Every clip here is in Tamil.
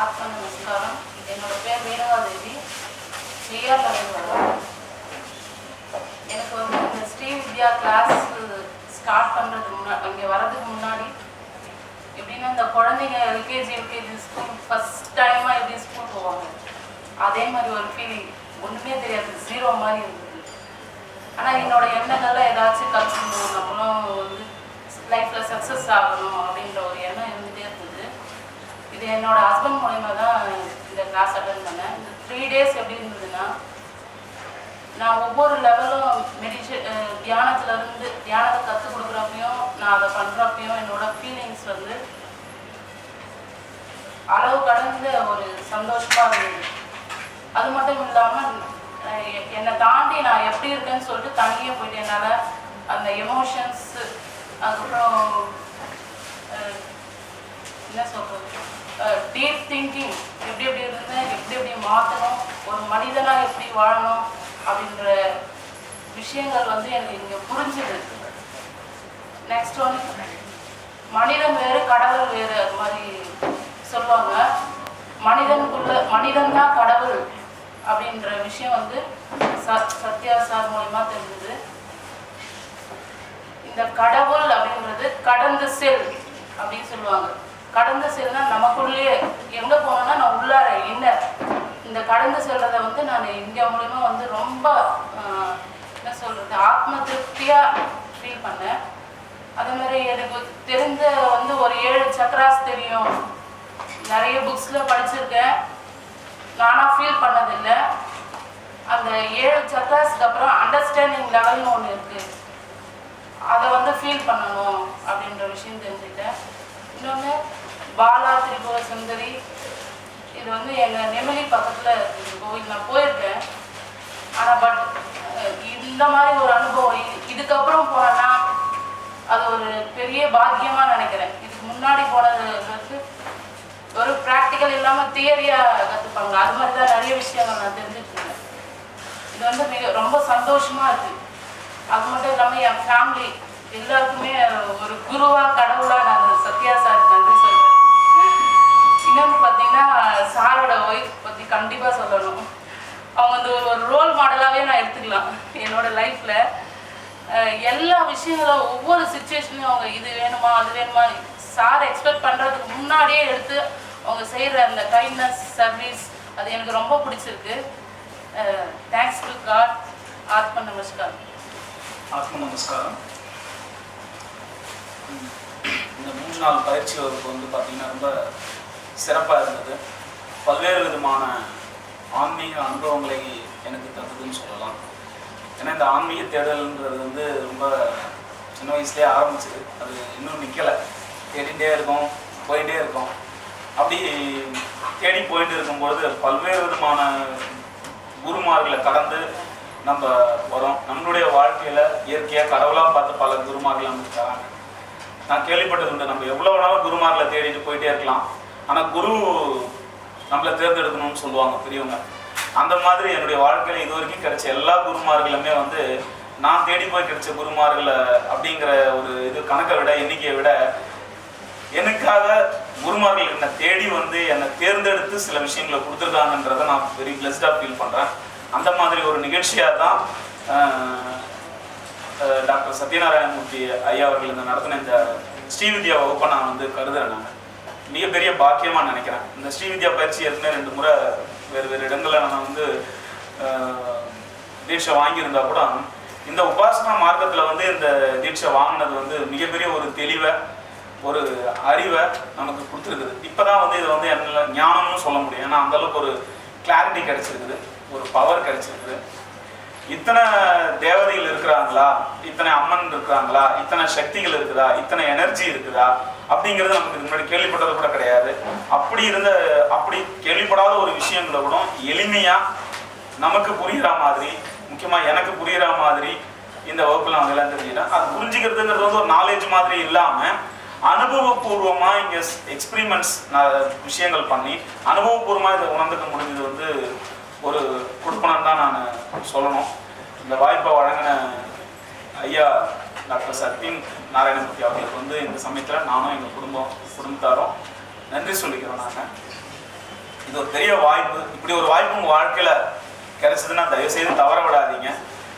Aathmeswar. என்னோட பேர் வேணுகாதேவி. சிஆர்ல இருந்து வரேன். எனக்கு வந்து இந்த ஸ்ரீவித்யா கிளாஸ் ஸ்டார்ட் பண்ணுறதுக்கு முன்னாடி இங்கே வரதுக்கு முன்னாடி எப்படின்னா இந்த குழந்தைங்க எல்கேஜி ஸ்கூல் ஃபஸ்ட் டைமாக எப்படி ஸ்கூல் போவாங்க அதே மாதிரி ஒரு ஃபீலிங், ஒன்றுமே தெரியாது, ஜீரோ மாதிரி இருந்தது. ஆனால் என்னோட எண்ணங்கள்லாம் ஏதாச்சும் கற்றுக்கணும், நம்மளும் வந்து லைஃப்பில் சக்ஸஸ் ஆகணும் அப்படின்ற ஒரு எண்ணம் இருந்துகிட்டே இருந்தது. இது என்னோட ஹஸ்பண்ட் மூலயமா தான் இந்த கிளாஸ் அட்டன் பண்ணேன். இந்த 3 days எப்படி இருந்ததுன்னா, நான் ஒவ்வொரு லெவலும் தியானத்தை கற்றுக் கொடுக்குறப்பையும் நான் அதை பண்ணுறப்பையும் என்னோட ஃபீலிங்ஸ் வந்து அளவு கடந்த ஒரு சந்தோஷமாக இருந்தது. அது மட்டும் இல்லாமல் என்னை தாண்டி நான் எப்படி இருக்கேன்னு சொல்லிட்டு தனியே போயிட்டு என்னால் அந்த எமோஷன்ஸு அதுக்கப்புறம் என்ன சொல்கிறது டீப் திங்கிங் எப்படி இருந்தேன், எப்படி மாற்றணும், ஒரு மனிதனாக எப்படி வாழணும் அப்படின்ற விஷயங்கள் வந்து எனக்கு இங்கே புரிஞ்சுது. நெக்ஸ்ட் ஒன்று, மனிதன் வேறு கடவுள் வேறு அது மாதிரி சொல்லுவாங்க. மனிதன் தான் கடவுள் அப்படின்ற விஷயம் வந்து சத்யா சார் மூலமா தெரிஞ்சது. இந்த கடவுள் அப்படின்றது கடந்த செல் அப்படின்னு சொல்லுவாங்க. கடந்து செல்னா நமக்குள்ளேயே எங்கே போனோம்னா நான் உள்ளார என்ன இந்த கடந்து செல்றதை வந்து நான் இங்கே மூலமா வந்து ரொம்ப என்ன சொல்றது ஆத்ம திருப்தியாக ஃபீல் பண்ணேன். அதே மாதிரி எனக்கு தெரிஞ்ச வந்து ஒரு 7 சக்ராஸ் தெரியும், நிறைய புக்ஸில் படிச்சிருக்கேன், நானாக ஃபீல் பண்ணதில்லை. அந்த 7 சக்ராஸ்க்கு அப்புறம் அண்டர்ஸ்டாண்டிங் லெவல்னு ஒன்று இருக்குது, அதை வந்து ஃபீல் பண்ணணும் அப்படின்ற விஷயம் தெரிஞ்சுக்கிட்டேன். இன்னொன்று பாலா திரிபுர சுந்தரி, இது வந்து எங்கள் நெமிலி பக்கத்தில் கோவில் நான் போயிருக்கேன். ஆனால் இந்த மாதிரி ஒரு அனுபவம் இதுக்கப்புறம் போனேன்னா அது ஒரு பெரிய பாக்கியமாக நினைக்கிறேன். இதுக்கு முன்னாடி போனது வந்து ஒரு ப்ராக்டிக்கல் இல்லாமல் தியரியாக கற்றுப்பாங்க, அது மாதிரி தான் நிறைய விஷயங்கள் நான் தெரிஞ்சுட்ருக்கேன். இது வந்து ரொம்ப சந்தோஷமாக இருக்குது. அது மட்டும் இல்லாமல் என் ஃபேமிலி எல்லாருக்குமே ஒரு குருவாக கடவுளாக நான் சத்யா சார் நன்றி சொல்கிறேன். இன்னொன்று பார்த்தீங்கன்னா சாரோட ஒய்ஃப் பற்றி கண்டிப்பாக சொல்லணும். அவங்க வந்து ஒரு ரோல் மாடலாகவே நான் எடுத்துக்கலாம். என்னோட லைஃப்பில் எல்லா விஷயங்களும் ஒவ்வொரு சுச்சுவேஷன்லையும் அவங்க இது வேணுமா அது வேணுமா சார் எக்ஸ்பெக்ட் பண்ணுறதுக்கு முன்னாடியே எடுத்து அவங்க செய்கிற அந்த கைண்ட்னஸ் சர்வீஸ் அது எனக்கு ரொம்ப பிடிச்சிருக்கு. Thanks to God. ஆத்ம நமஸ்காரம். ஆத்ம நமஸ்காரம். இந்த 3 நாள் பயிற்சி வகுப்பு வந்து பார்த்திங்கன்னா ரொம்ப சிறப்பாக இருந்தது. பல்வேறு விதமான ஆன்மீக அனுபவங்களை எனக்கு தந்ததுன்னு சொல்லலாம். ஏன்னா இந்த ஆன்மீக தேடல்ன்றது வந்து ரொம்ப சின்ன வயசுலேயே ஆரம்பிச்சிது, அது இன்னும் நிற்கலை, தேடிகிட்டே இருக்கோம், போயிட்டே இருக்கோம். அப்படி தேடி போயிட்டு இருக்கும்பொழுது பல்வேறு விதமான குருமார்களை கடந்து நம்ம வரோம். நம்மளுடைய வாழ்க்கையில் இயற்கையாக கடவுளாக பார்த்து பல குருமார்கள் நமக்கு தராங்க. நான் கேள்விப்பட்டது உண்டு, நம்ம எவ்வளோ வேணாலும் குருமார்களை தேடிட்டு போயிட்டே இருக்கலாம், ஆனால் குரு நம்மளை தேர்ந்தெடுக்கணும்னு சொல்லுவாங்க பெரியவங்க. அந்த மாதிரி என்னுடைய வாழ்க்கையில் இது வரைக்கும் கிடைச்ச எல்லா குருமார்களுமே வந்து நான் தேடி போய் கிடைச்ச குருமார்களை அப்படிங்கிற ஒரு இது கணக்கை விட எண்ணிக்கையை விட எனக்காக குருமார்கள் என்னை தேடி வந்து என்னை தேர்ந்தெடுத்து சில விஷயங்களை கொடுத்துருக்காங்கன்றதை நான் வெரி பிளஸ்டாக ஃபீல் பண்ணுறேன். அந்த மாதிரி ஒரு நிகழ்ச்சியாக தான் டாக்டர் சத்யநாராயணமூர்த்தி ஐயா அவர்கள் இந்த நடத்தின இந்த ஸ்ரீவித்யா வகுப்பை நான் வந்து கருதுறேன். நான் மிகப்பெரிய பாக்கியமாக நினைக்கிறேன். இந்த ஸ்ரீவித்யா பயிற்சி ஏற்கனவே 2 முறை வேறு இடங்களில் நான் வந்து தீட்சை வாங்கியிருந்தா கூட இந்த உபாசனா மார்க்கத்தில் வந்து இந்த தீட்சை வாங்கினது வந்து மிகப்பெரிய ஒரு தெளிவை ஒரு அறிவை நமக்கு கொடுத்துருக்குது. இப்போ தான் வந்து இதை வந்து என்ன ஞானம்னு சொல்ல முடியும். ஏன்னா அந்தளவுக்கு ஒரு கிளாரிட்டி கிடைச்சிருக்குது, ஒரு பவர் கிடைச்சிருக்குது. இத்தனை தேவதைகள் இருக்கிறாங்களா, இத்தனை அம்மன் இருக்கிறாங்களா, இத்தனை சக்திகள் இருக்குதா, இத்தனை எனர்ஜி இருக்குதா அப்படிங்கிறது நமக்கு இதுக்கு முன்னாடி கேள்விப்பட்டது கூட கிடையாது. அப்படி கேள்விப்படாத ஒரு விஷயங்களை கூட எளிமையாக நமக்கு புரிகிற மாதிரி, முக்கியமாக எனக்கு புரிகிற மாதிரி இந்த வகுப்பில் அவங்க எல்லாம் தெரிஞ்சுக்கிட்டேன். அது புரிஞ்சுக்கிறதுங்கிறது வந்து ஒரு நாலேஜ் மாதிரி இல்லாமல் அனுபவபூர்வமாக இங்கே எக்ஸ்பிரிமெண்ட்ஸ் விஷயங்கள் பண்ணி அனுபவபூர்வமாக இதை உணர்ந்துக்க முடிஞ்சது வந்து ஒரு கொடுப்பனம் தான் நான் சொல்லணும். இந்த வாய்ப்பை வழங்கின ஐயா டாக்டர் சத்யநாராயணமூர்த்தி அவர்களுக்கு வந்து இந்த சமயத்தில் நானும் எங்கள் குடும்பத்தாரும் நன்றி சொல்லிக்கிறோம். நாங்கள் இது ஒரு பெரிய வாய்ப்பு. இப்படி ஒரு வாய்ப்பு உங்கள் வாழ்க்கையில் கிடைச்சதுன்னா தயவுசெய்து தவற விடாதீங்க.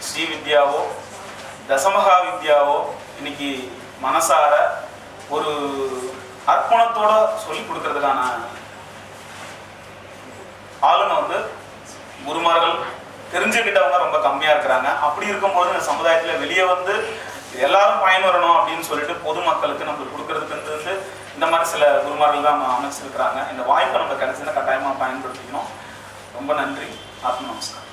ஸ்ரீவித்யாவோ தசமகா வித்யாவோ இன்னைக்கு மனசார ஒரு அர்ப்பணத்தோட சொல்லி கொடுக்கறதுக்கான ஆளுமை வந்து குருமார்கள் தெரிஞ்சுக்கிட்டவங்க ரொம்ப கம்மியாக இருக்கிறாங்க. அப்படி இருக்கும்போது இந்த சமுதாயத்தில் வெளியே வந்து எல்லாரும் பயன்பெறணும் அப்படின்னு சொல்லிட்டு பொதுமக்களுக்கு நம்ம கொடுக்கறதுக்கு வந்து இந்த மாதிரி சில குருமார்கள் தான் அமைச்சிருக்கிறாங்க. இந்த வாய்ப்பை நம்ம கிடைச்சதுன்னா கட்டாயமாக பயன்படுத்திக்கணும். ரொம்ப நன்றி. ஆத்ம நமஸ்காரம்.